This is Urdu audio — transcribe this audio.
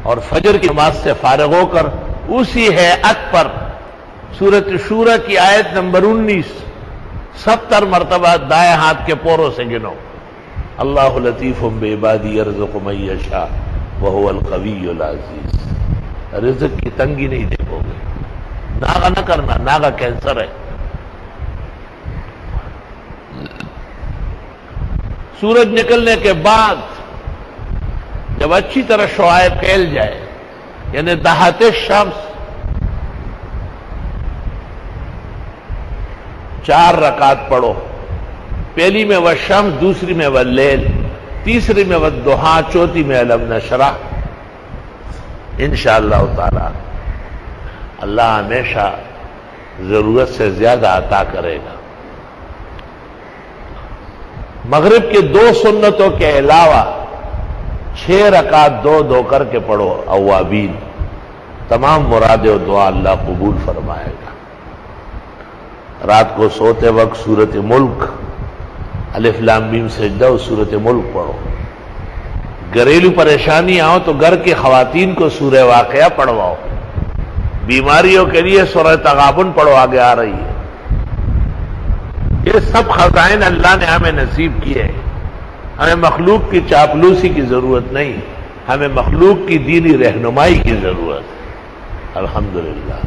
اور فجر کی نماز سے فارغ ہو کر اسی ہیئت پر سورۃ شورى کی آیت نمبر 19 70 مرتبہ دائیں ہاتھ کے پوروں سے گنو. اللہ لطیف بعبادہ یرزق من یشاء وہو القوی العزیز. رزق کی تنگی نہیں دیکھو گے. ناغہ نہ کرنا، ناغہ کینسر ہے. سورج نکلنے کے بعد جب اچھی طرح شعاع پھیل جائے، یعنی دہاتے شمس، 4 رکعت پڑھو. پہلی میں والشمس، دوسری میں واللیل، تیسری میں والضحیٰ، چوتھی میں الم نشرح. انشاءاللہ تعالی اللہ ہمیشہ ضرورت سے زیادہ عطا کرے گا. مغرب کے 2 سنتوں کے علاوہ 6 رکعت 2 کر کے پڑھو اوابین. تمام مراد و دعا اللہ قبول فرمائے گا. رات کو سوتے وقت سورۃ ملک، الف لام میم سجدہ اور سورۃ ملک پڑھو. گھریلو پریشانی آؤ تو گھر کی خواتین کو سورہ واقعہ پڑھواؤ. بیماریوں کے لیے سورہ تغابن پڑھو، آگے آ رہی ہے. یہ سب خزائن اللہ نے ہمیں نصیب کیے. ہمیں مخلوق کی چاپلوسی کی ضرورت نہیں، ہمیں مخلوق کی دینی رہنمائی کی ضرورت ہے. الحمدللہ.